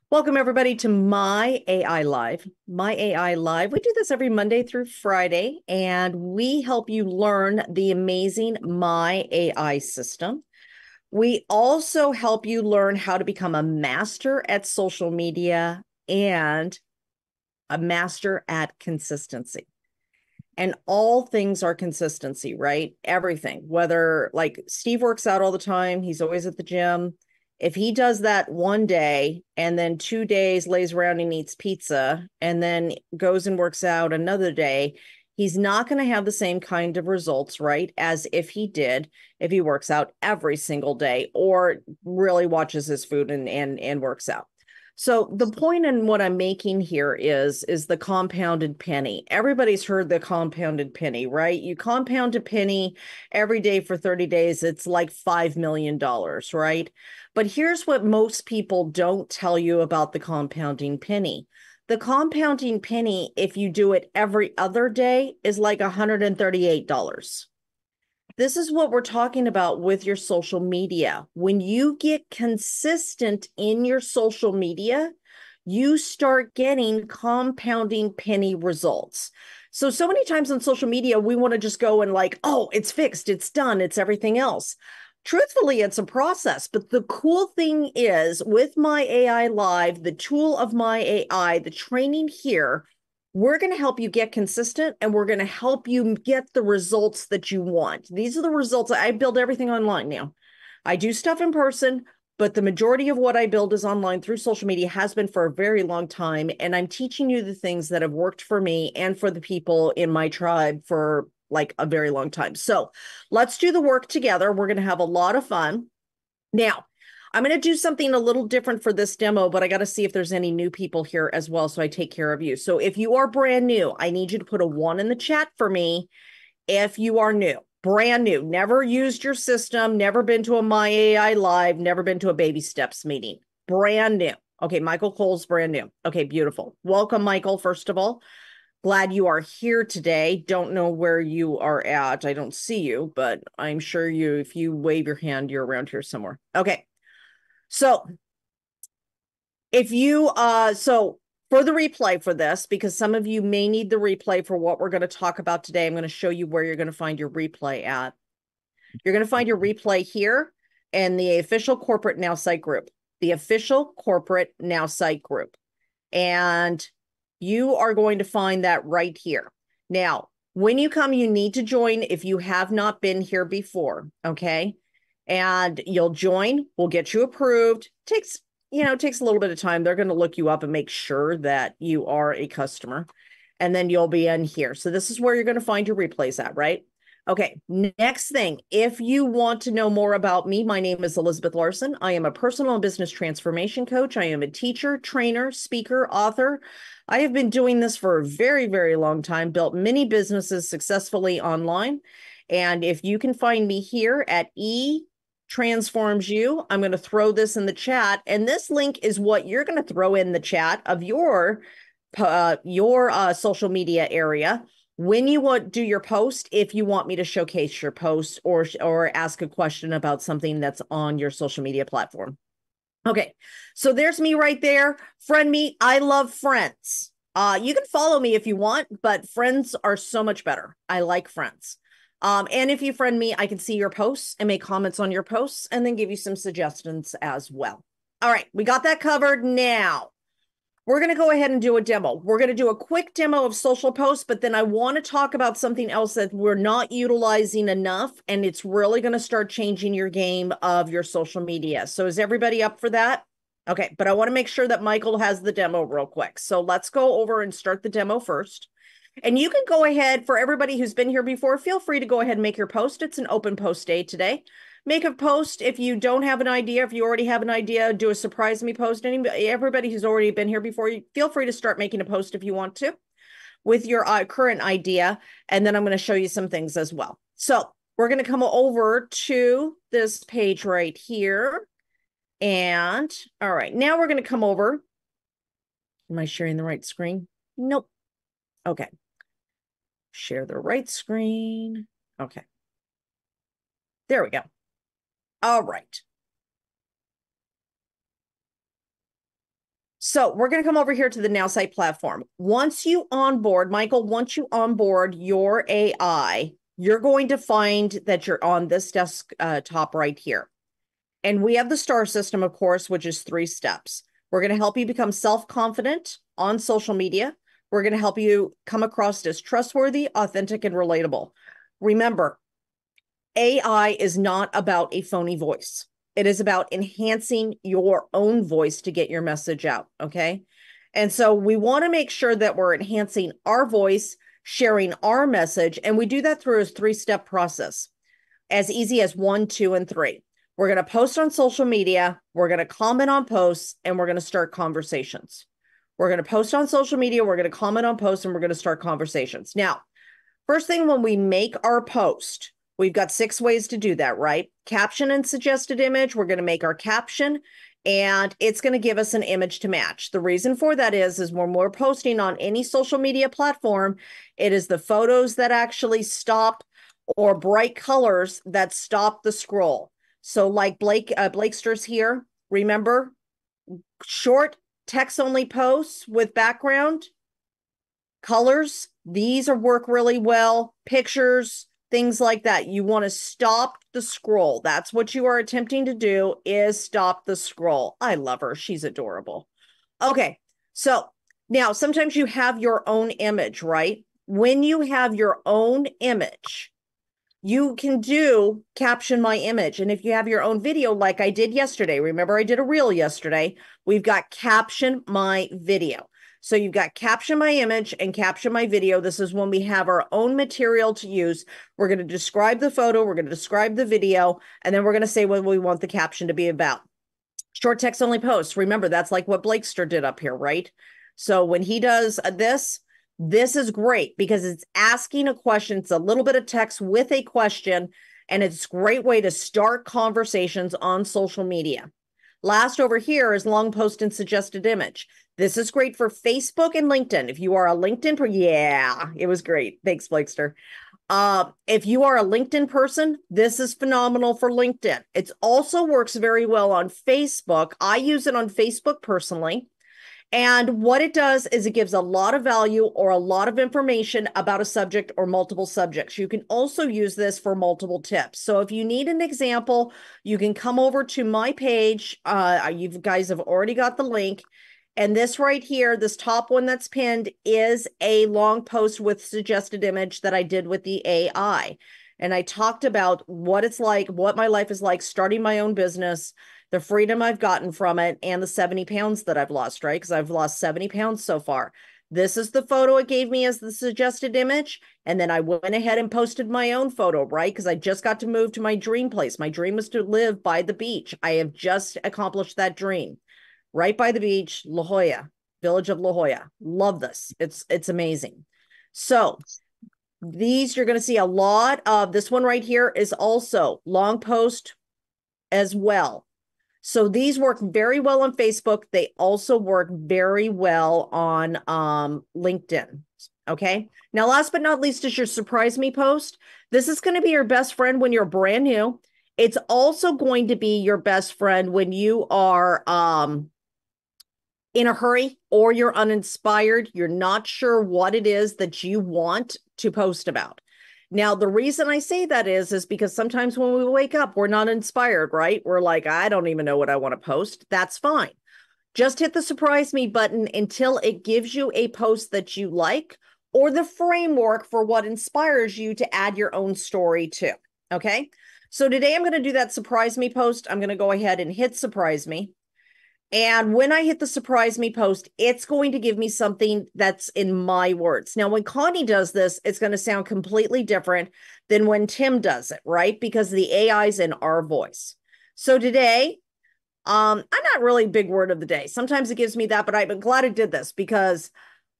Welcome everybody to My AI Live. My AI Live. We do this every Monday through Friday, and we help you learn the amazing My AI system. We also help you learn how to become a master at social media and a master at consistency. And all things are consistency, right? Everything, whether like Steve works out all the time, he's always at the gym. If he does that one day and then 2 days lays around and eats pizza and then goes and works out another day, he's not going to have the same kind of results, right? As if he did, if he works out every single day or really watches his food and works out. So the point in what I'm making here is the compounded penny. Everybody's heard the compounded penny, right? You compound a penny every day for 30 days, it's like $5 million, right? But here's what most people don't tell you about the compounding penny. The compounding penny, if you do it every other day, is like $138. This is what we're talking about with your social media. When you get consistent in your social media, you start getting compounding penny results. So many times on social media, we want to just go and like, oh, it's fixed, it's done, it's everything else. Truthfully, it's a process. But the cool thing is with My AI Live, the tool of My AI, the training here, we're going to help you get consistent and we're going to help you get the results that you want. These are the results. I build everything online now. I do stuff in person, but the majority of what I build is online through social media, has been for a very long time. And I'm teaching you the things that have worked for me and for the people in my tribe for like a very long time. So let's do the work together. We're going to have a lot of fun. Now, I'm going to do something a little different for this demo, but I got to see if there's any new people here as well, so I take care of you. So if you are brand new, I need you to put a 1 in the chat for me if you are new, brand new, never used your system, never been to a My AI Live, never been to a Baby Steps meeting, brand new. Okay, Michael Cole's brand new. Okay, beautiful. Welcome, Michael, first of all. Glad you are here today. Don't know where you are at. I don't see you, but I'm sure you, if you wave your hand, you're around here somewhere. Okay. So if you, so for the replay for this, because some of you may need the replay for what we're going to talk about today, I'm going to show you where you're going to find your replay at. You're going to find your replay here in the official corporate Now site group, the official corporate Now site group. And you are going to find that right here. Now, when you come, you need to join if you have not been here before, okay? And you'll join, we'll get you approved. Takes a little bit of time. They're going to look you up and make sure that you are a customer. And then you'll be in here. So this is where you're going to find your replays at, right? Okay, next thing, if you want to know more about me, my name is Elizabeth Larson. I am a personal and business transformation coach. I am a teacher, trainer, speaker, author. I have been doing this for a very, very long time, built many businesses successfully online. And if you can find me here at E Transforms You, I'm going to throw this in the chat. And this link is what you're going to throw in the chat of your social media area when you want do your post, if you want me to showcase your post or ask a question about something that's on your social media platform. Okay, so there's me right there. Friend me. I love friends. You can follow me if you want, but friends are so much better. I like friends. And if you friend me, I can see your posts and make comments on your posts and then give you some suggestions as well. All right, we got that covered. Now we're going to go ahead and do a demo. We're going to do a quick demo of social posts, but then I want to talk about something else that we're not utilizing enough, and it's really going to start changing your game of your social media. So is everybody up for that? Okay, but I want to make sure that Michael has the demo real quick. So let's go over and start the demo first. And you can go ahead, for everybody who's been here before, feel free to go ahead and make your post. It's an open post day today. Make a post if you don't have an idea. If you already have an idea, do a surprise me post. Everybody who's already been here before, feel free to start making a post if you want to with your current idea. And then I'm going to show you some things as well. So we're going to come over to this page right here. And all right, now we're going to come over. Am I sharing the right screen? Nope. Okay. Share the right screen. Okay. There we go. All right. So we're going to come over here to the Nowsite platform. Once you onboard, Michael, once you onboard your AI, you're going to find that you're on this desktop right here. And we have the STAR system, of course, which is 3 steps. We're going to help you become self-confident on social media. We're going to help you come across as trustworthy, authentic, and relatable. Remember, AI is not about a phony voice. It is about enhancing your own voice to get your message out, okay? And so we want to make sure that we're enhancing our voice, sharing our message, and we do that through a 3-step process, as easy as 1, 2, and 3. We're going to post on social media, we're going to comment on posts, and we're going to start conversations. We're going to post on social media, we're going to comment on posts, and we're going to start conversations. Now, first thing, when we make our post, we've got 6 ways to do that, right? Caption and suggested image. We're going to make our caption, and it's going to give us an image to match. The reason for that is when we're posting on any social media platform, it is the photos that actually stop, or bright colors that stop the scroll. So like Blakester's here, remember, short text-only posts with background colors. These work really well. Pictures, things like that. You want to stop the scroll. That's what you are attempting to do, is stop the scroll. I love her. She's adorable. Okay, so now sometimes you have your own image, right? When you have your own image, you can do caption my image. And if you have your own video, like I did yesterday, remember I did a reel yesterday, we've got caption my video. So you've got caption my image and caption my video. This is when we have our own material to use. We're going to describe the photo, we're going to describe the video, and then we're going to say what we want the caption to be about. Short text only posts. Remember, that's like what Blakester did up here, right? So when he does this is great because it's asking a question. It's a little bit of text with a question, and it's a great way to start conversations on social media. Last over here is long post and suggested image. This is great for Facebook and LinkedIn. If you are a LinkedIn yeah, it was great. Thanks, Blakester. If you are a LinkedIn person, this is phenomenal for LinkedIn. It also works very well on Facebook. I use it on Facebook personally. And what it does is it gives a lot of value or a lot of information about a subject or multiple subjects. You can also use this for multiple tips. So if you need an example, you can come over to my page. You guys have already got the link. And this right here, this top one that's pinned, is a long post with suggested image that I did with the AI. And I talked about what it's like, what my life is like starting my own business, the freedom I've gotten from it, and the 70 pounds that I've lost, right? Because I've lost 70 pounds so far. This is the photo it gave me as the suggested image. And then I went ahead and posted my own photo, right? Because I just got to move to my dream place. My dream was to live by the beach. I have just accomplished that dream. Right by the beach, La Jolla, village of La Jolla. Love this. It's amazing. So these, you're going to see a lot of, this one right here is also long post as well. So these work very well on Facebook. They also work very well on LinkedIn. Okay. Now, last but not least is your surprise me post. This is going to be your best friend when you're brand new. It's also going to be your best friend when you are in a hurry or you're uninspired. You're not sure what it is that you want to post about. Now, the reason I say that is because sometimes when we wake up, we're not inspired, right? We're like, I don't even know what I want to post. That's fine. Just hit the surprise me button until it gives you a post that you like or the framework for what inspires you to add your own story to. Okay. So today I'm going to do that surprise me post. I'm going to go ahead and hit surprise me. And when I hit the surprise me post, it's going to give me something that's in my words. Now, when Connie does this, it's going to sound completely different than when Tim does it, right? Because the AI's in our voice. So today, I'm not really a big word of the day. Sometimes it gives me that, but I'm glad it did this because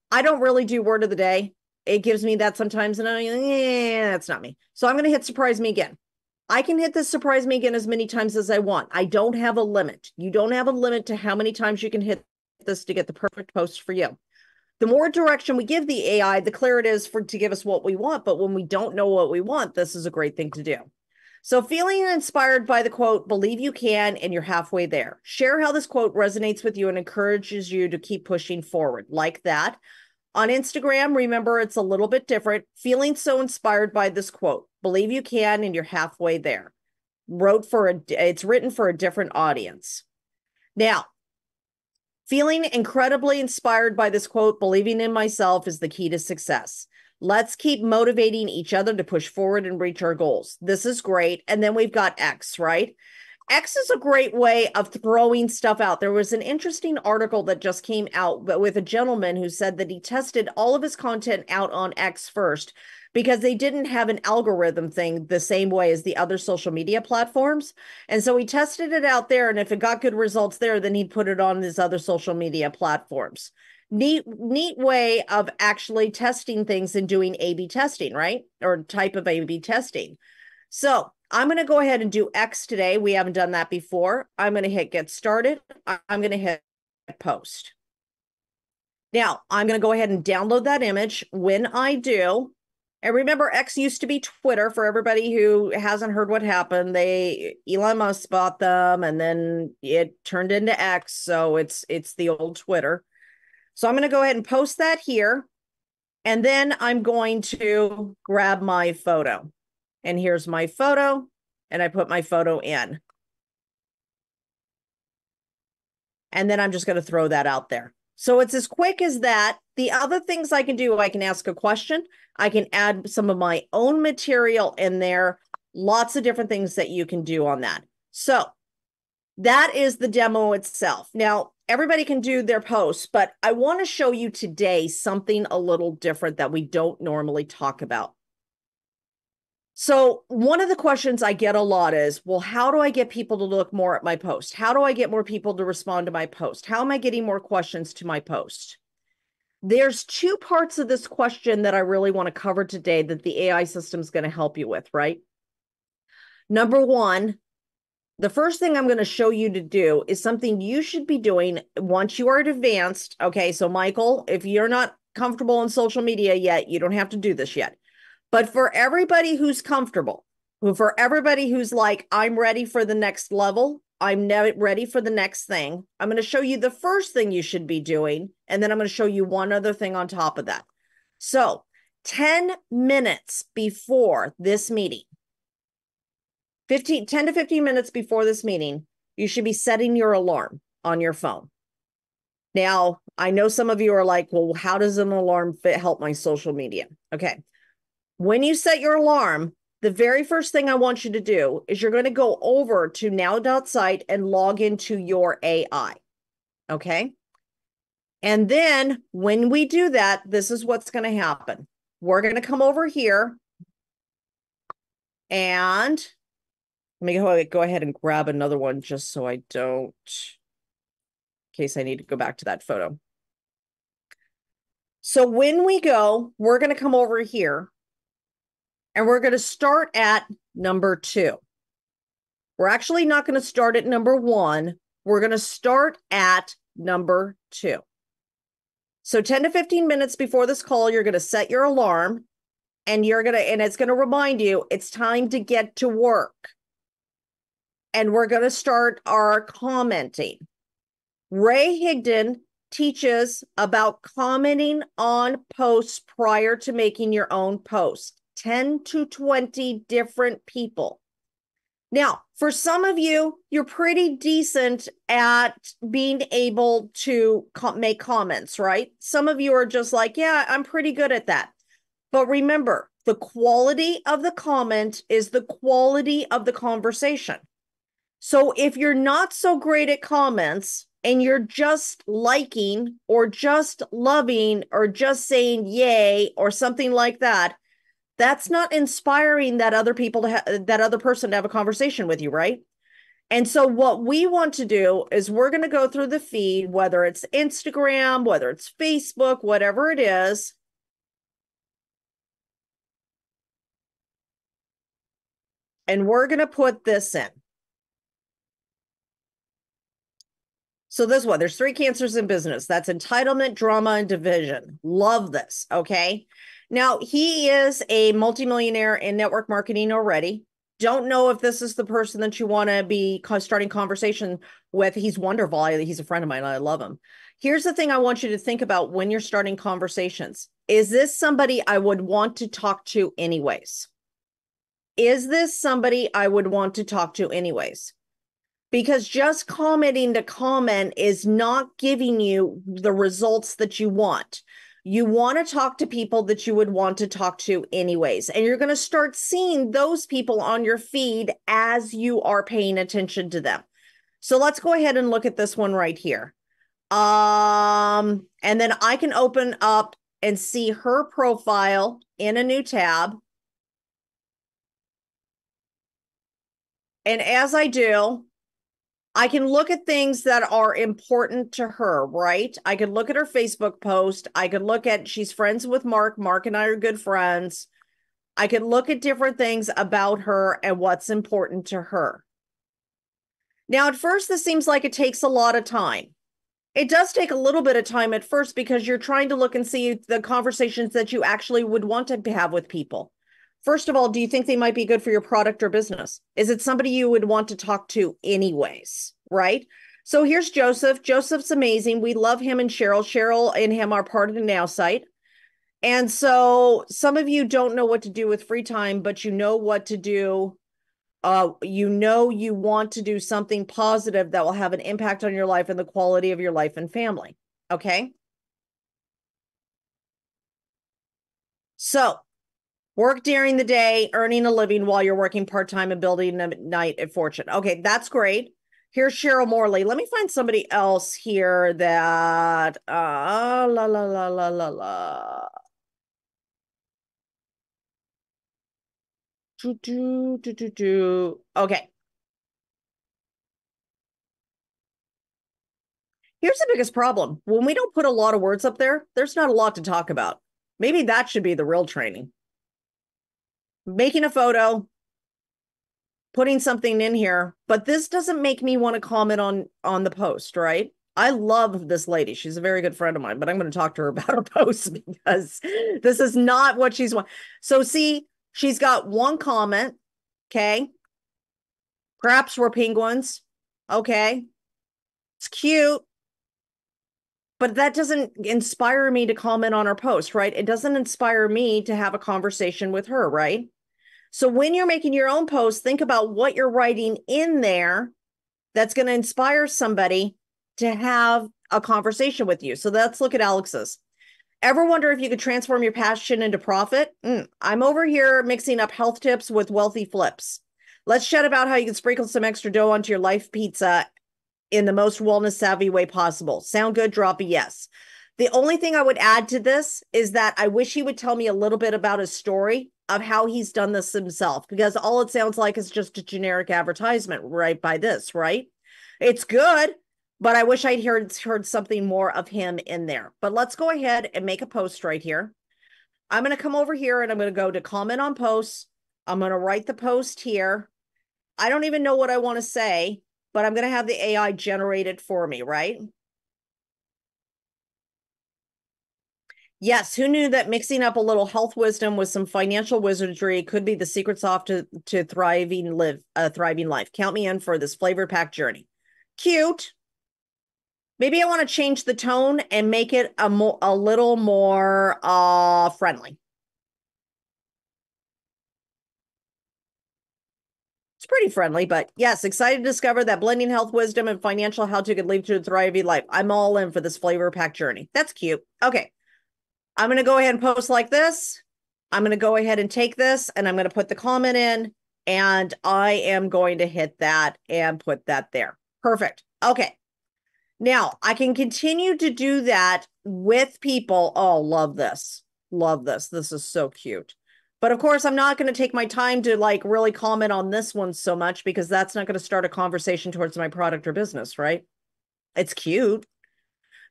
I don't really do word of the day. It gives me that sometimes, and I'm like, that's not me. So I'm going to hit surprise me again. I can hit this surprise me again as many times as I want. I don't have a limit. You don't have a limit to how many times you can hit this to get the perfect post for you. The more direction we give the AI, the clearer it is to give us what we want. But when we don't know what we want, this is a great thing to do. So feeling inspired by the quote, believe you can, and you're halfway there. Share how this quote resonates with you and encourages you to keep pushing forward like that. On Instagram, remember, it's a little bit different. Feeling so inspired by this quote, believe you can, and you're halfway there. It's written for a different audience. Now, feeling incredibly inspired by this quote, believing in myself is the key to success. Let's keep motivating each other to push forward and reach our goals. This is great. And then we've got X, right? X is a great way of throwing stuff out. There was an interesting article that just came out with a gentleman who said that he tested all of his content out on X first because they didn't have an algorithm thing the same way as the other social media platforms. And so he tested it out there, and if it got good results there, then he'd put it on his other social media platforms. Neat way of actually testing things and doing A/B testing, right? Or type of A/B testing. So I'm going to go ahead and do X today. We haven't done that before. I'm going to hit get started. I'm going to hit post. Now I'm going to go ahead and download that image. When I do, and remember, X used to be Twitter. For everybody who hasn't heard what happened, Elon Musk bought them, and then it turned into X. So it's the old Twitter. So I'm going to go ahead and post that here. And then I'm going to grab my photo. And here's my photo. And I put my photo in. And then I'm just going to throw that out there. So it's as quick as that. The other things I can do, I can ask a question. I can add some of my own material in there. Lots of different things that you can do on that. So that is the demo itself. Now, everybody can do their posts, but I want to show you today something a little different that we don't normally talk about. So one of the questions I get a lot is, well, how do I get people to look more at my post? How do I get more people to respond to my post? How am I getting more questions to my post? There's two parts of this question that I really want to cover today that the AI system is going to help you with, right? Number one, the first thing I'm going to show you to do is something you should be doing once you are advanced. Okay, so Michael, if you're not comfortable in social media yet, you don't have to do this yet. But for everybody who's comfortable, for everybody who's like, I'm ready for the next level, I'm ready for the next thing, I'm going to show you the first thing you should be doing, and then I'm going to show you one other thing on top of that. So 10 minutes before this meeting, 10 to 15 minutes before this meeting, you should be setting your alarm on your phone. Now, I know some of you are like, well, how does an alarm help my social media? Okay. When you set your alarm, the very first thing I want you to do is you're going to go over to now.site and log into your AI. Okay. And then when we do that, this is what's going to happen. We're going to come over here and let me go ahead and grab another one just so I don't, in case I need to go back to that photo. So when we go, we're going to come over here and we're going to start at number 2. We're actually not going to start at number 1. We're going to start at number 2. So 10 to 15 minutes before this call, you're going to set your alarm and it's going to remind you it's time to get to work. And we're going to start our commenting. Ray Higdon teaches about commenting on posts prior to making your own post. 10 to 20 different people. Now, for some of you, you're pretty decent at being able to make comments, right? Some of you are just like, yeah, I'm pretty good at that. But remember, the quality of the comment is the quality of the conversation. So if you're not so great at comments and you're just liking or just loving or just saying yay or something like that, that's not inspiring that other person to have a conversation with you, right? And so what we want to do is we're going to go through the feed, whether it's Instagram, whether it's Facebook, whatever it is. And we're going to put this in. So this one, there's 3 cancers in business. That's entitlement, drama, and division. Love this, okay? Now, he is a multimillionaire in network marketing already. Don't know if this is the person that you want to be starting conversation with. He's wonderful. He's a friend of mine. I love him. Here's the thing I want you to think about when you're starting conversations. Is this somebody I would want to talk to anyways? Is this somebody I would want to talk to anyways? Because just commenting to comment is not giving you the results that you want. You want to talk to people that you would want to talk to anyways. And you're going to start seeing those people on your feed as you are paying attention to them. So let's go ahead and look at this one right here. And then I can open up and see her profile in a new tab. And as I do, I can look at things that are important to her, right? I could look at her Facebook post. I could look at, she's friends with Mark. Mark and I are good friends. I could look at different things about her and what's important to her. Now, at first, this seems like it takes a lot of time. It does take a little bit of time at first because you're trying to look and see the conversations that you actually would want to have with people. First of all, do you think they might be good for your product or business? Is it somebody you would want to talk to anyways, right? So here's Joseph. Joseph's amazing. We love him and Cheryl. Cheryl and him are part of the Nowsite. And so some of you don't know what to do with free time, but you know what to do. You want to do something positive that will have an impact on your life and the quality of your life and family. Okay. So work during the day, earning a living while you're working part-time and building a night at fortune. Okay, that's great. Here's Cheryl Morley. Let me find somebody else here that la la la la la la. Okay. Here's the biggest problem. When we don't put a lot of words up there, there's not a lot to talk about. Maybe that should be the real training. Making a photo, putting something in here, but this doesn't make me want to comment on the post, right? I love this lady. She's a very good friend of mine, but I'm going to talk to her about her post because this is not what she's want. So see, she's got one comment. Okay. Perhaps we're penguins. Okay. It's cute, but that doesn't inspire me to comment on her post, right? It doesn't inspire me to have a conversation with her, right? So when you're making your own post, think about what you're writing in there that's going to inspire somebody to have a conversation with you. So let's look at Alex's. Ever wonder if you could transform your passion into profit? I'm over here mixing up health tips with wealthy flips. Let's chat about how you can sprinkle some extra dough onto your life pizza in the most wellness savvy way possible. Sound good? Drop a yes. The only thing I would add to this is that I wish he would tell me a little bit about his story of how he's done this himself, because all it sounds like is just a generic advertisement right by this, right? It's good, but I wish I'd heard something more of him in there. But let's go ahead and make a post right here. I'm going to come over here and I'm going to go to comment on posts. I'm going to write the post here. I don't even know what I want to say, but I'm going to have the AI generate it for me, right? Yes, who knew that mixing up a little health wisdom with some financial wizardry could be the secret sauce to thriving life. Count me in for this flavor packed journey. Cute. Maybe I want to change the tone and make it a little more friendly. It's pretty friendly, but yes, excited to discover that blending health wisdom and financial how-to could lead to a thriving life. I'm all in for this flavor packed journey. That's cute. Okay. I'm going to go ahead and post like this. I'm going to go ahead and take this and I'm going to put the comment in and I am going to hit that and put that there. Perfect. Okay. Now I can continue to do that with people. Oh, love this. Love this. This is so cute. But of course, I'm not going to take my time to like really comment on this one so much because that's not going to start a conversation towards my product or business, right? It's cute.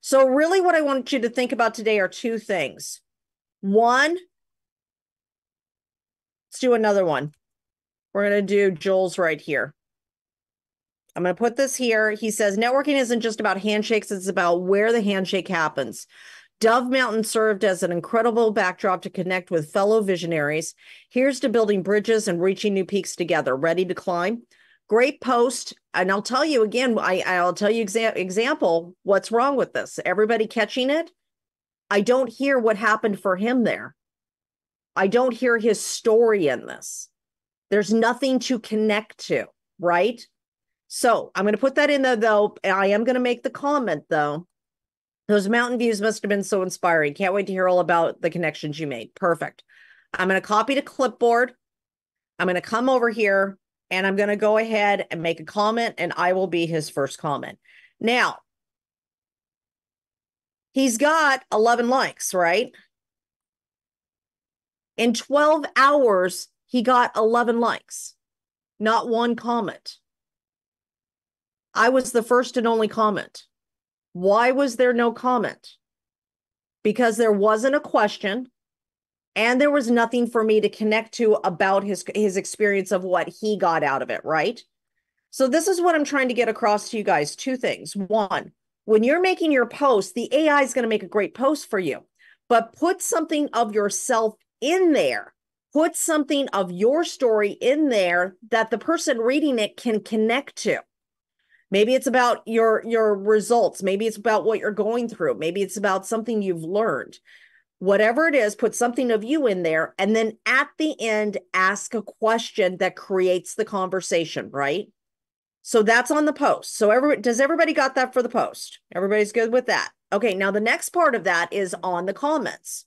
So really what I want you to think about today are two things. One, let's do another one. We're going to do Joel's right here. I'm going to put this here. He says, networking isn't just about handshakes. It's about where the handshake happens. Dove Mountain served as an incredible backdrop to connect with fellow visionaries. Here's to building bridges and reaching new peaks together. Ready to climb? Great post. And I'll tell you again, I'll tell you example, what's wrong with this? Everybody catching it? I don't hear what happened for him there. I don't hear his story in this. There's nothing to connect to, right? So I'm going to put that in there, though. I am going to make the comment, though. Those mountain views must have been so inspiring. Can't wait to hear all about the connections you made. Perfect. I'm going to copy to clipboard. I'm going to come over here and I'm going to go ahead and make a comment, and I will be his first comment. Now, he's got 11 likes, right? In 12 hours, he got 11 likes, not one comment. I was the first and only comment. Why was there no comment? Because there wasn't a question and there was nothing for me to connect to about his experience of what he got out of it, right? So this is what I'm trying to get across to you guys. Two things. One, when you're making your post, the AI is going to make a great post for you, but put something of yourself in there. Put something of your story in there that the person reading it can connect to. Maybe it's about your results. Maybe it's about what you're going through. Maybe it's about something you've learned. Whatever it is, put something of you in there. And then at the end, ask a question that creates the conversation, right? So that's on the post. So does everybody got that for the post? Everybody's good with that? Okay, now the next part of that is on the comments.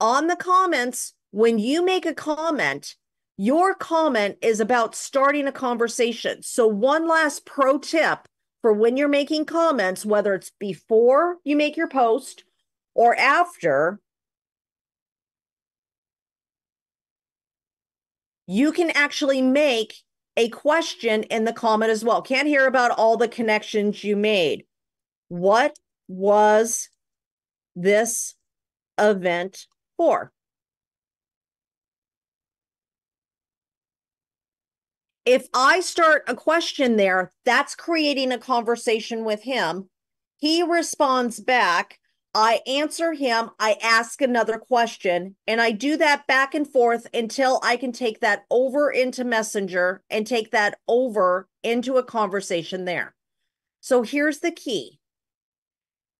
On the comments, when you make a comment, your comment is about starting a conversation. So one last pro tip for when you're making comments, whether it's before you make your post or after, you can actually make a question in the comment as well. Can't hear about all the connections you made. What was this event for? If I start a question there, that's creating a conversation with him. He responds back. I answer him. I ask another question, and I do that back and forth until I can take that over into Messenger and take that over into a conversation there. So here's the key.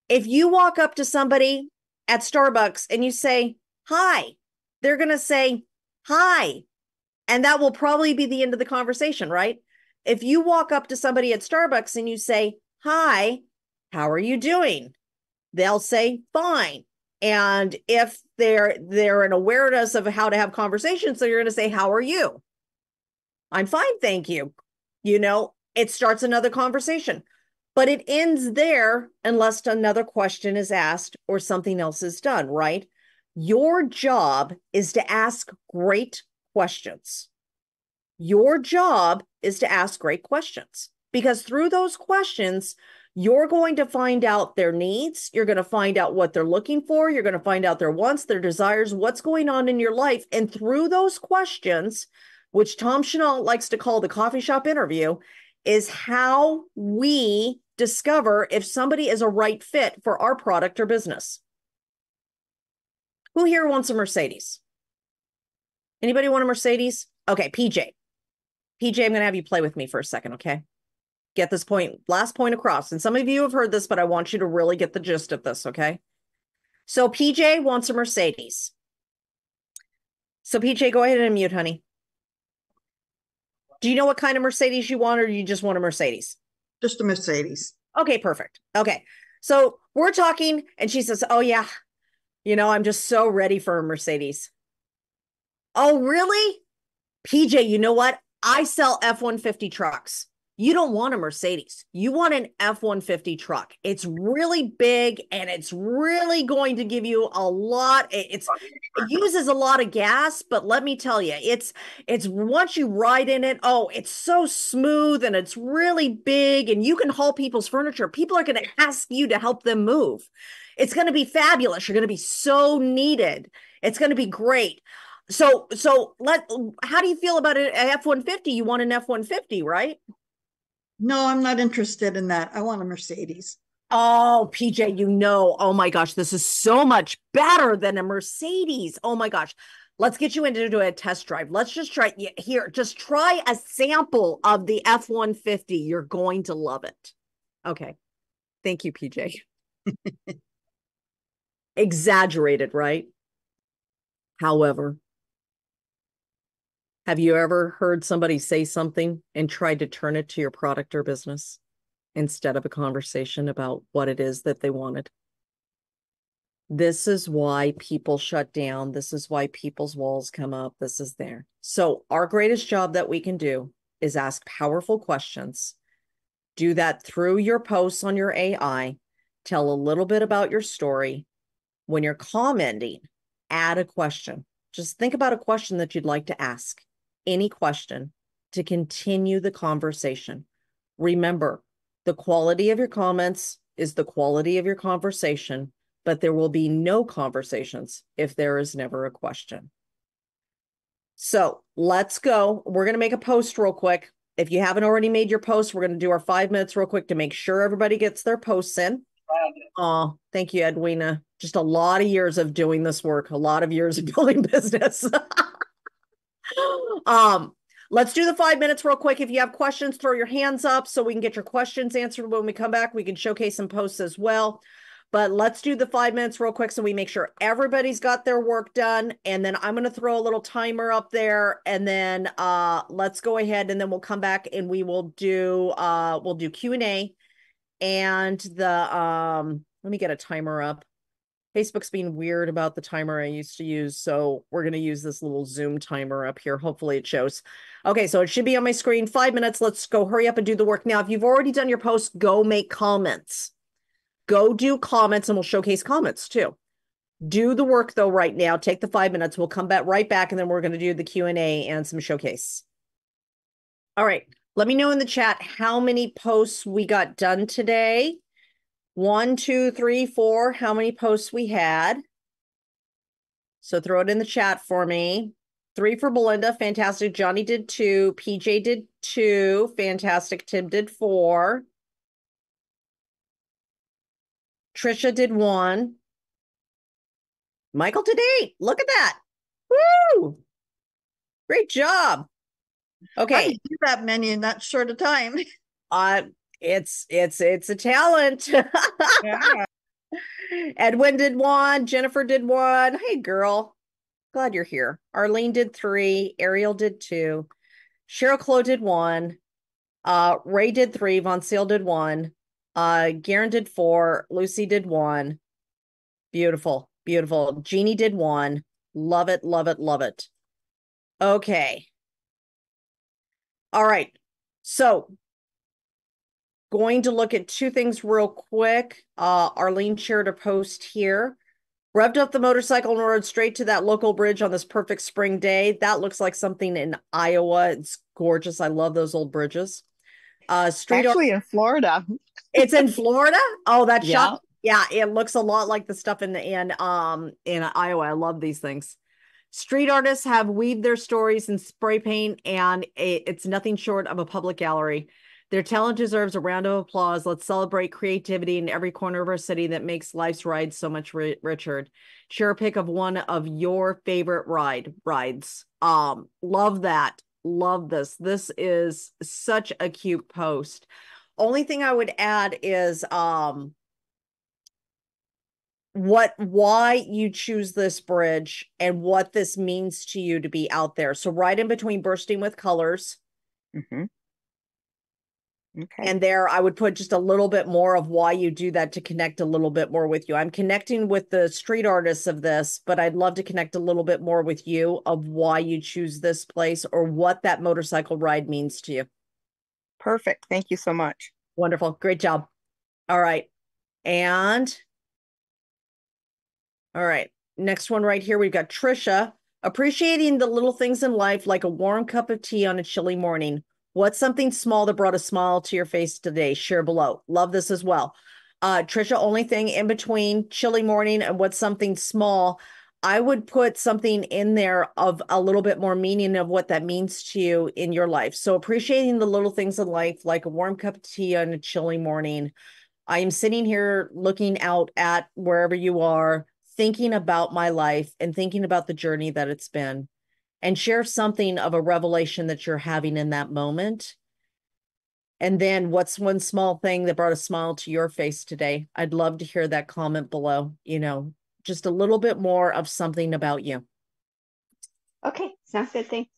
If you walk up to somebody at Starbucks and you say, hi, they're going to say, hi. And that will probably be the end of the conversation, right? If you walk up to somebody at Starbucks and you say, hi, how are you doing? They'll say, fine. And if they're an awareness of how to have conversations, so you're going to say, how are you? I'm fine, thank you. You know, it starts another conversation, but it ends there unless another question is asked or something else is done, right? Your job is to ask great questions. Your job is to ask great questions, because through those questions, you're going to find out their needs. You're going to find out what they're looking for. You're going to find out their wants, their desires, what's going on in your life. And through those questions, which Tom Chenault likes to call the coffee shop interview, is how we discover if somebody is a right fit for our product or business. Who here wants a Mercedes? Anybody want a Mercedes? Okay, PJ. PJ, I'm going to have you play with me for a second, okay? Get this last point across. And some of you have heard this, but I want you to really get the gist of this, okay? So PJ wants a Mercedes. So PJ, go ahead and mute, honey. Do you know what kind of Mercedes you want, or do you just want a Mercedes? Just a Mercedes. Okay, perfect. Okay. So we're talking, and she says, oh, yeah, I'm just so ready for a Mercedes. Oh, really? PJ, you know what? I sell F-150 trucks. You don't want a Mercedes. You want an F-150 truck. It's really big and it's really going to give you a lot. It uses a lot of gas, but let me tell you, it's once you ride in it, oh, it's so smooth and it's really big and you can haul people's furniture. People are going to ask you to help them move. It's going to be fabulous. You're going to be so needed. It's going to be great. So how do you feel about an F-150? You want an F-150, right? No, I'm not interested in that. I want a Mercedes. Oh, PJ, oh my gosh, this is so much better than a Mercedes. Oh my gosh. Let's get you into a test drive. Let's just try here. Just try a sample of the F-150. You're going to love it. Okay. Thank you, PJ. Exaggerated, right? However, have you ever heard somebody say something and tried to turn it to your product or business instead of a conversation about what it is that they wanted? This is why people shut down. This is why people's walls come up. This is there. So our greatest job that we can do is ask powerful questions. Do that through your posts on your AI. Tell a little bit about your story. When you're commenting, add a question. Just think about a question that you'd like to ask. Any question to continue the conversation. Remember, the quality of your comments is the quality of your conversation, but there will be no conversations if there is never a question. So let's go. We're going to make a post real quick. If you haven't already made your post, we're going to do our 5 minutes real quick to make sure everybody gets their posts in. Oh, thank you, Edwina. Just a lot of years of doing this work, a lot of years of building business. Let's do the 5 minutes real quick. If you have questions, throw your hands up so we can get your questions answered when we come back. We can showcase some posts as well. But let's do the 5 minutes real quick so we make sure everybody's got their work done. And then I'm going to throw a little timer up there. And then let's go ahead and then we'll come back and we'll do Q&A and let me get a timer up. Facebook's being weird about the timer I used to use, so we're going to use this little Zoom timer up here. Hopefully it shows. Okay, so it should be on my screen. 5 minutes. Let's go. Hurry up and do the work. Now, if you've already done your post, go make comments. Go do comments, and we'll showcase comments too. Do the work, though, right now. Take the 5 minutes. We'll come back right back, and then we're going to do the Q&A and some showcase. All right. Let me know in the chat how many posts we got done today. 1, 2, 3, 4, how many posts we had. So throw it in the chat for me. 3 for Belinda, fantastic. Johnny did 2. PJ did 2, fantastic. Tim did 4. Trisha did 1. Michael did 8. Look at that. Woo! Great job. Okay. How do you do that many in that short a time? It's a talent. Yeah. Edwin did 1. Jennifer did 1. Hey, girl. Glad you're here. Arlene did 3. Ariel did 2. Cheryl Clo did 1. Ray did 3. Von Seal did 1. Garen did 4. Lucy did 1. Beautiful. Beautiful. Jeannie did 1. Love it, love it, love it. Okay. All right. So going to look at 2 things real quick. Arlene shared a post here. Revved up the motorcycle and rode straight to that local bridge on this perfect spring day. That looks like something in Iowa. It's gorgeous. I love those old bridges. Actually, in Florida. It's in Florida? Oh, that's Yeah. Yeah, it looks a lot like the stuff in Iowa. I love these things. Street artists have weaved their stories in spray paint, and it's nothing short of a public gallery. Their talent deserves a round of applause. Let's celebrate creativity in every corner of our city that makes life's ride so much richer. Share a pic of one of your favorite rides. Love that. Love this. This is such a cute post. Only thing I would add is why you choose this bridge and what this means to you to be out there. So right in between bursting with colors. Mm-hmm. Okay. And there I would put just a little bit more of why you do that to connect a little bit more with you. I'm connecting with the street artists of this, but I'd love to connect a little bit more with you of why you choose this place or what that motorcycle ride means to you. Perfect. Thank you so much. Wonderful. Great job. All right. All right. Next one right here. We've got Trisha. Appreciating the little things in life like a warm cup of tea on a chilly morning. What's something small that brought a smile to your face today? Share below. Love this as well. Trisha, only thing in between chilly morning and what's something small, I would put something in there of a little bit more meaning of what that means to you in your life. So appreciating the little things in life like a warm cup of tea on a chilly morning. I am sitting here looking out at wherever you are, thinking about my life and thinking about the journey that it's been, and share something of a revelation that you're having in that moment. And then what's one small thing that brought a smile to your face today? I'd love to hear that comment below, just a little bit more of something about you. Okay, sounds good. Thanks.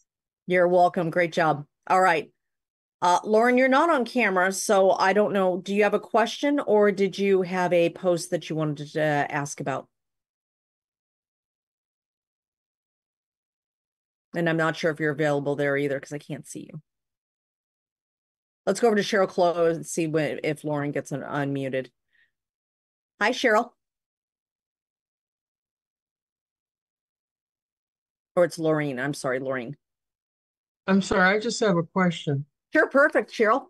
You're welcome. Great job. All right. Lauren, you're not on camera, so I don't know. Do you have a question or did you have a post that you wanted to ask about? And I'm not sure if you're available there either because I can't see you. Let's go over to Cheryl Close and see if Lauren gets unmuted. Hi, Cheryl. Or it's Laureen. I'm sorry, Laureen. I'm sorry, I just have a question. Sure, perfect, Cheryl.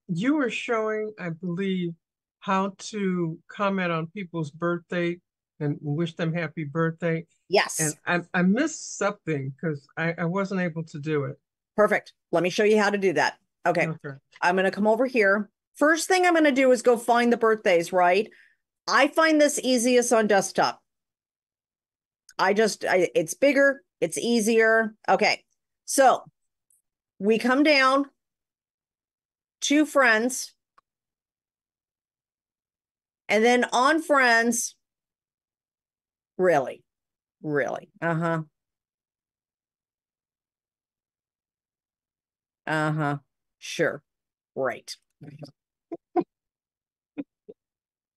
You were showing, I believe, how to comment on people's birthday and wish them happy birthday. Yes. And I missed something because I wasn't able to do it. Perfect. Let me show you how to do that. Okay. I'm going to come over here. First thing I'm going to do is go find the birthdays, right? I find this easiest on desktop. It's bigger, it's easier. Okay. So we come down to friends. And then on friends, really. Uh-huh. Sure. Right.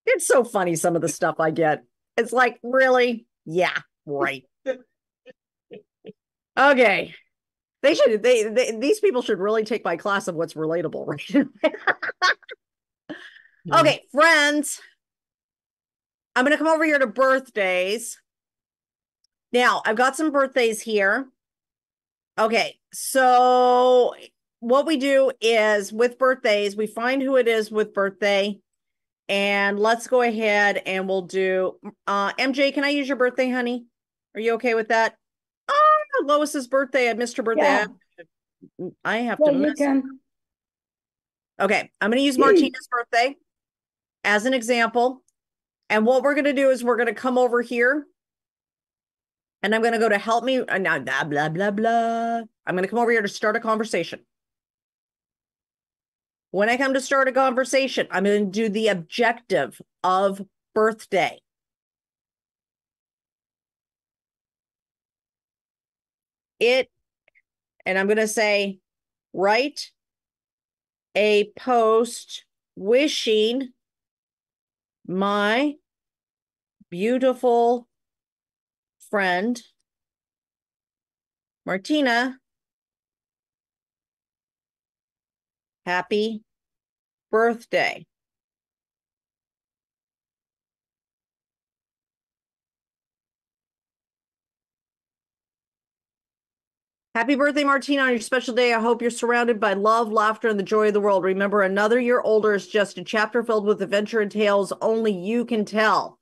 It's so funny, some of the stuff I get. It's like, really? Yeah, right. Okay. These people should really take my class of what's relatable, right? Okay, friends. I'm going to come over here to birthdays. Now, I've got some birthdays here. Okay, so what we do is with birthdays, we find who it is with birthday. And let's go ahead and we'll do, MJ, can I use your birthday, honey? Are you okay with that? Oh, Lois's birthday. I missed her birthday. Yeah. I have to miss. Okay, I'm going to use Martina's birthday as an example. And what we're going to do is we're going to come over here. And I'm going to go to help me. Now, blah, blah, blah, blah. I'm going to come over here to start a conversation. When I come to start a conversation, I'm going to do the objective of birthday. And I'm going to say, write a post wishing my beautiful friend, Martina, happy birthday. Happy birthday, Martina, on your special day. I hope you're surrounded by love, laughter, and the joy of the world. Remember, another year older is just a chapter filled with adventure and tales only you can tell.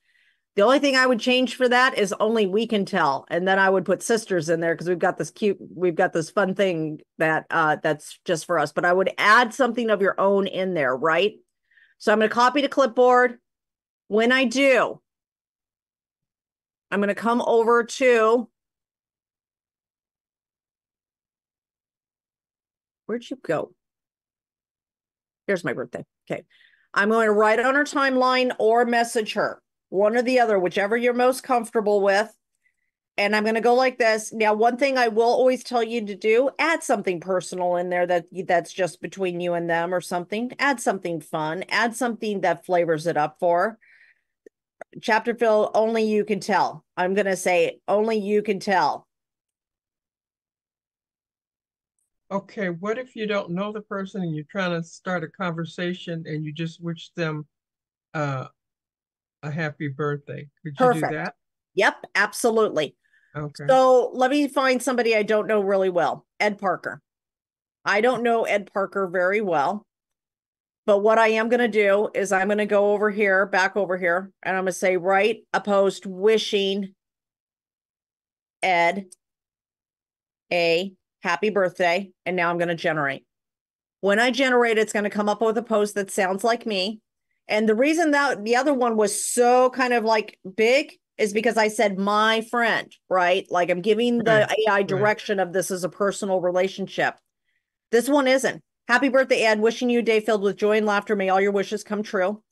The only thing I would change for that is only we can tell. And then I would put sisters in there because we've got this fun thing that that's just for us. But I would add something of your own in there, right? So I'm going to copy to clipboard. When I do, I'm going to come over to, where'd you go? Here's my birthday. Okay. I'm going to write it on her timeline or message her. One or the other, whichever you're most comfortable with. And I'm going to go like this. Now, one thing I will always tell you to do, add something personal in there that's just between you and them or something. Add something fun. Add something that flavors it up for. Chapter fill, only you can tell. I'm going to say, only you can tell. Okay, what if you don't know the person and you're trying to start a conversation and you just wish them a happy birthday? Could you do that? Yep, absolutely. Okay. So let me find somebody I don't know really well. Ed Parker. I don't know Ed Parker very well. But what I am going to do is I'm going to go over here, back over here, and I'm going to say, write a post wishing Ed a happy birthday. And now I'm going to generate. When I generate, it's going to come up with a post that sounds like me. And the reason that the other one was so kind of like big is because I said my friend, right? Like I'm giving the AI direction of this as a personal relationship. This one isn't. Happy birthday, Ed. Wishing you a day filled with joy and laughter. May all your wishes come true.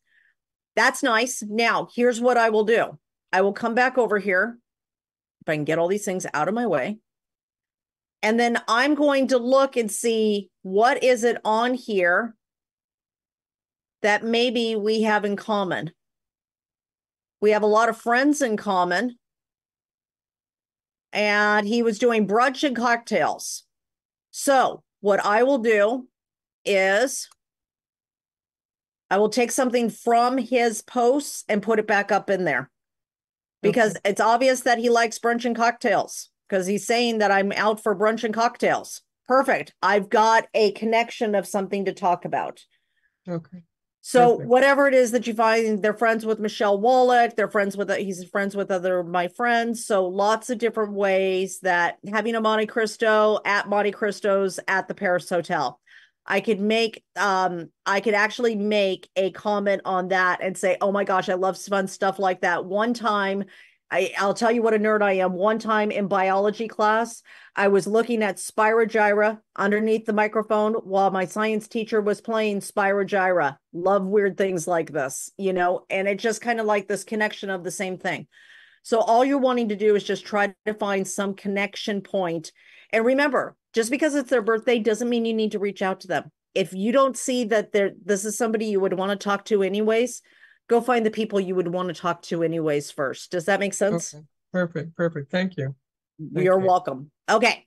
That's nice. Now, here's what I will do. I will come back over here if I can get all these things out of my way. And then I'm going to look and see what is it on here that maybe we have in common. We have a lot of friends in common. And he was doing brunch and cocktails. So what I will do is I will take something from his posts and put it back up in there. Because it's obvious that he likes brunch and cocktails. Because he's saying that I'm out for brunch and cocktails. Perfect. I've got a connection of something to talk about. Okay. So whatever it is that you find, they're friends with Michelle Wallach. They're friends with, he's friends with other of my friends. So lots of different ways that having a Monte Cristo at Monte Cristo's at the Paris Hotel. I could make, I could actually make a comment on that and say, oh my gosh, I love fun stuff like that. One time, I'll tell you what a nerd I am. One time in biology class, I was looking at Spirogyra underneath the microphone while my science teacher was playing Spirogyra. Love weird things like this, you know, and it just kind of like this connection of the same thing. So all you're wanting to do is just try to find some connection point. And remember, just because it's their birthday doesn't mean you need to reach out to them. If you don't see that this is somebody you would want to talk to anyways, go find the people you would want to talk to anyways first. Does that make sense? Okay. Perfect. Thank you. You're welcome. Okay.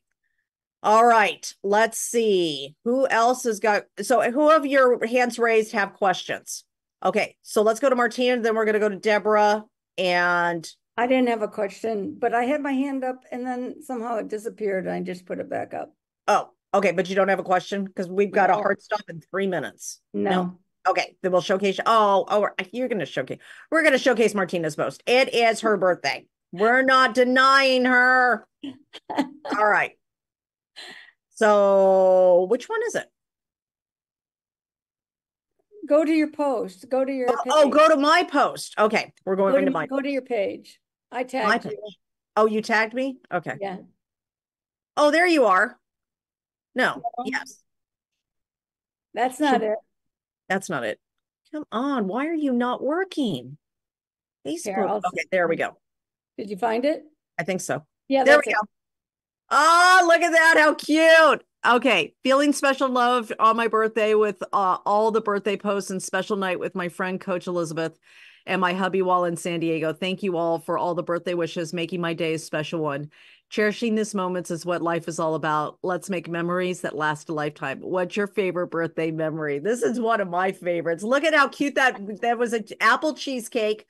All right. Let's see. Who else has got, so who of your hands raised have questions? Okay. So let's go to Martina, then we're going to go to Deborah. And I didn't have a question, but I had my hand up and then somehow it disappeared and I just put it back up. Oh, okay. But you don't have a question because we've got a hard stop in 3 minutes. No. Okay. Then we'll showcase. You're going to showcase. We're going to showcase Martina's post. It is her birthday. We're not denying her. All right. So which one is it? Go to your post. Go to your page. Oh, go to my post. Okay. We're going to my Go to your page. I tagged you. Oh, you tagged me? Okay. Yeah. Oh, there you are. No. Yes. That's not it. That's not it. Come on. Why are you not working? Facebook. Okay, there we go. Did you find it? I think so. Yeah, there we go. Oh, look at that. How cute. Okay. Feeling special love on my birthday with all the birthday posts and special night with my friend, Coach Elizabeth, and my hubby while in San Diego. Thank you all for all the birthday wishes, making my day a special one. Cherishing these moments is what life is all about. Let's make memories that last a lifetime. What's your favorite birthday memory? This is one of my favorites. Look at how cute that was, an apple cheesecake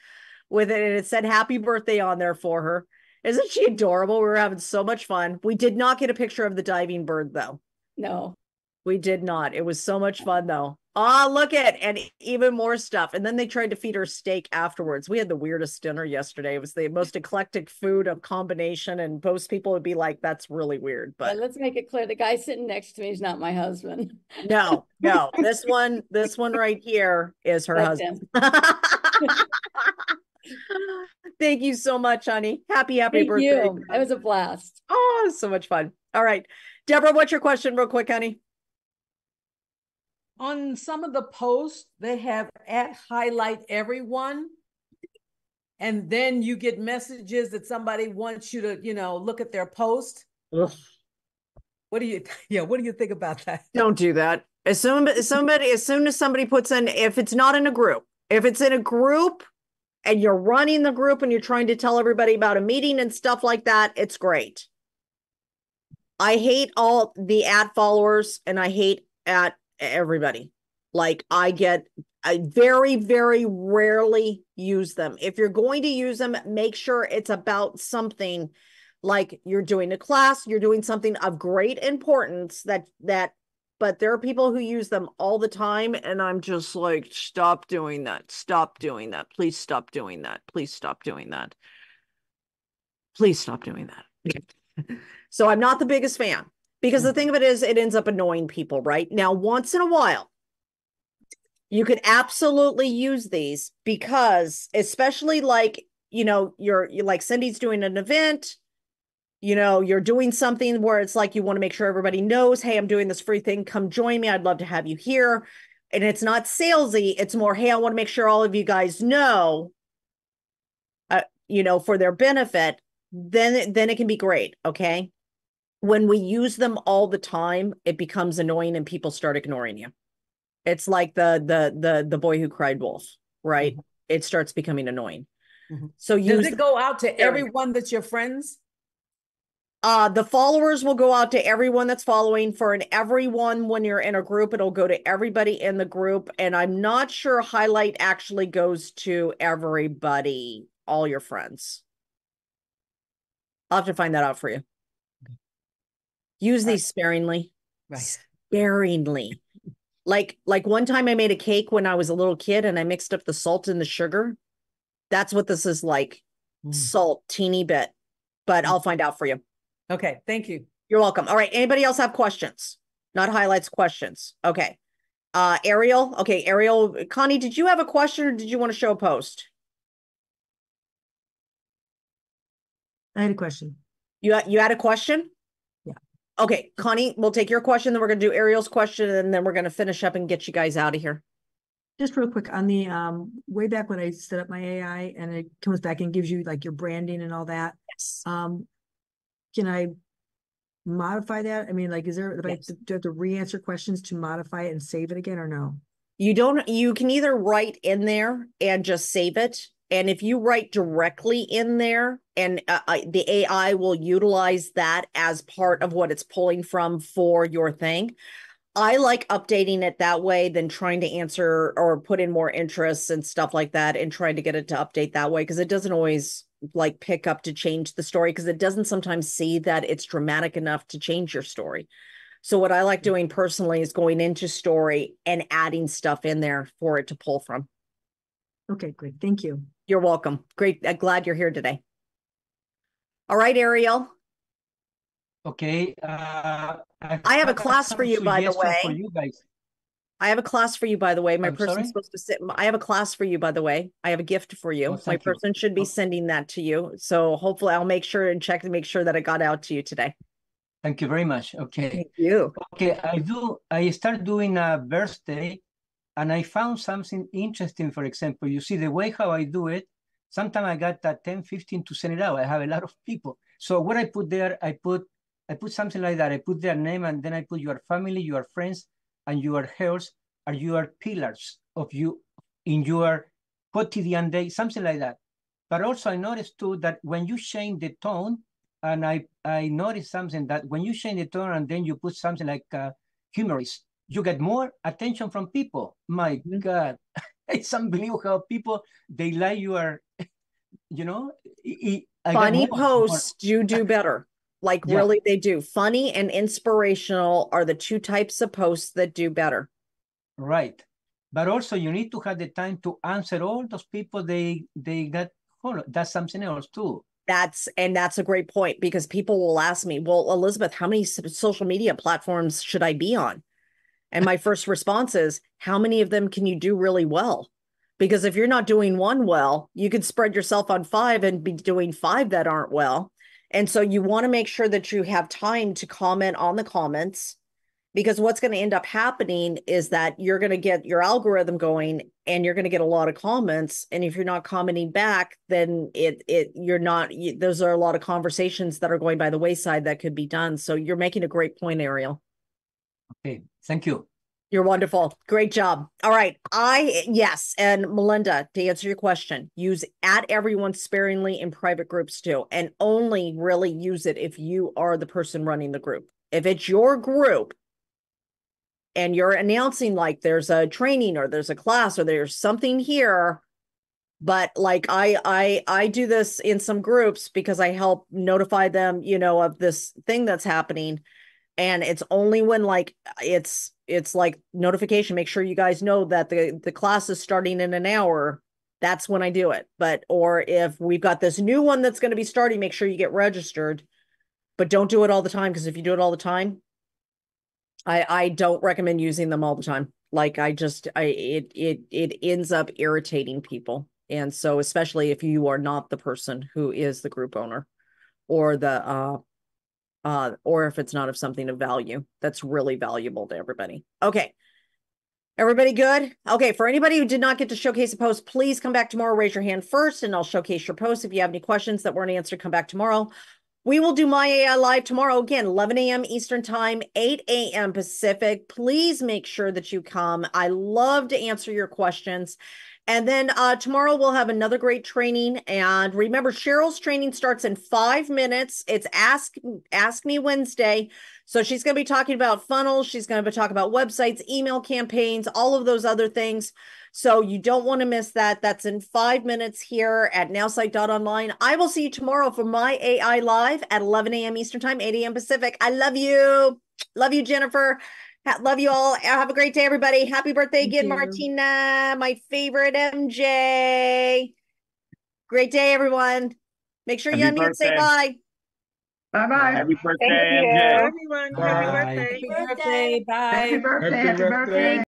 with it, and it said happy birthday on there for her. Isn't she adorable? We were having so much fun. We did not get a picture of the diving bird, though. No. We did not. It was so much fun, though. Ah, look at, and even more stuff. And then they tried to feed her steak afterwards. We had the weirdest dinner yesterday. It was the most eclectic food of combination, and most people would be like, that's really weird. But let's make it clear. The guy sitting next to me is not my husband. No. This one right here is her husband. Thank you so much, honey. Happy birthday. You. It was a blast. Oh, so much fun. All right. Deborah, what's your question real quick, honey? On some of the posts, they have highlight everyone. And then you get messages that somebody wants you to, look at their post. Ugh. What do you think about that? Don't do that. As soon as somebody puts in, if it's not in a group, if it's in a group and you're running the group and you're trying to tell everybody about a meeting and stuff like that, it's great. I hate all the ad followers and I hate at everybody. Like I very, very rarely use them. If you're going to use them, make sure it's about something like you're doing a class, you're doing something of great importance but there are people who use them all the time. And I'm just like, stop doing that. Stop doing that. Please stop doing that. Please stop doing that. Please stop doing that. So I'm not the biggest fan because the thing of it is it ends up annoying people, right? Now, once in a while, You could absolutely use these because especially like, you're like Cindy's doing an event, you're doing something where it's like you want to make sure everybody knows, hey, I'm doing this free thing. Come join me. I'd love to have you here. And it's not salesy. It's more, hey, I want to make sure all of you guys know, for their benefit. Then it can be great. Okay. When we use them all the time, it becomes annoying and people start ignoring you. It's like the boy who cried wolf, right? Mm-hmm. It starts becoming annoying. Mm-hmm. So does it go out to everyone that's your friends? The followers will go out to everyone that's following. For an everyone, when you're in a group, it'll go to everybody in the group. And I'm not sure highlight actually goes to everybody, all your friends. I'll have to find that out for you. Use these sparingly. Right. Sparingly. Like one time I made a cake when I was a little kid and I mixed up the salt and the sugar. That's what this is like. Salt, teeny bit. But I'll find out for you. Okay, thank you. You're welcome. All right. Anybody else have questions? Not highlights, questions. Okay. Ariel. Okay, Ariel. Connie, did you have a question or did you want to show a post? I had a question. You had a question? Yeah. Okay, Connie, we'll take your question, then we're going to do Ariel's question, and then we're going to finish up and get you guys out of here. Just real quick on the way back when I set up my AI and it comes back and gives you like your branding and all that. Yes. Can I modify that? I mean, like, is there, yes. Do I have to re-answer questions to modify it and save it again or no? You can either write in there and just save it. And if you write directly in there and the AI will utilize that as part of what it's pulling from for your thing. I like updating it that way than trying to answer or put in more interests and stuff like that and trying to get it to update that way because it doesn't always like pick up to change the story because it doesn't sometimes see that it's dramatic enough to change your story. So what I like doing personally is going into story and adding stuff in there for it to pull from. Okay, great. Thank you. You're welcome. Great. I'm glad you're here today. All right, Ariel. Okay. I have a class for you, by the way. For you guys. I have a class for you, by the way. My person's sorry? supposed to sit. I have a class for you, by the way. I have a gift for you. My person should be sending that to you. So hopefully I'll make sure and check to make sure that it got out to you today. Thank you very much. Okay. Thank you. Okay. I start doing a birthday and I found something interesting. For example, you see the way how I do it. Sometimes I got 10, 15 to send it out. I have a lot of people. So what I put there, I put something like that. I put their name and then I put your family, your friends, and your health are your pillars of you in your quotidian day, something like that. But also I noticed too that when you change the tone, and I noticed something that when you change the tone and then you put something like humorous, you get more attention from people. My God, it's unbelievable how people, they like your, funny posts you do better. Like yeah. Really, they do. Funny and inspirational are the two types of posts that do better. Right. But also you need to have the time to answer all those people they got followed. That's something else too. That's a great point because people will ask me, well, Elizabeth, how many social media platforms should I be on? And my first response is, how many of them can you do really well? Because if you're not doing one well, you could spread yourself on 5 and be doing 5 that aren't well. And so you want to make sure that you have time to comment on the comments because what's going to end up happening is that you're going to get your algorithm going and you're going to get a lot of comments. And if you're not commenting back, then those are a lot of conversations that are going by the wayside that could be done. So you're making a great point, Ariel. Okay. Thank you. You're wonderful. Great job. All right. Yes. And Melinda, to answer your question, use @everyone sparingly in private groups too, and only really use it if you are the person running the group. If it's your group and you're announcing like there's a training or there's a class or there's something here, but like I do this in some groups because I help notify them, of this thing that's happening. And it's only when like it's like notification, make sure you guys know that the class is starting in an hour. That's when I do it. Or if we've got this new one that's going to be starting, make sure you get registered, but don't do it all the time. Because if you do it all the time, I don't recommend using them all the time. Like it ends up irritating people. And so especially if you are not the person who is the group owner or the or if it's not of something of value that's really valuable to everybody. Okay. Everybody good? Okay, for anybody who did not get to showcase a post, please come back tomorrow. Raise your hand first, and I'll showcase your post. If you have any questions that weren't answered, come back tomorrow. We will do My AI Live tomorrow, again, 11 a.m. Eastern Time, 8 a.m. Pacific. Please make sure that you come. I love to answer your questions. And then tomorrow we'll have another great training. And remember, Cheryl's training starts in 5 minutes. It's Ask Me Wednesday. So she's going to be talking about funnels. She's going to be talking about websites, email campaigns, all of those other things. So you don't want to miss that. That's in 5 minutes here at nowsite.online. I will see you tomorrow for My AI Live at 11 a.m. Eastern Time, 8 a.m. Pacific. I love you. Love you, Jennifer. Love you all. Have a great day, everybody. Happy birthday again, Martina, my favorite MJ. Great day, everyone. Make sure you unmute and say bye. Bye-bye. Happy birthday, Thank you. MJ. Everyone, Bye. happy birthday. Happy birthday. Bye. Happy birthday. Happy birthday.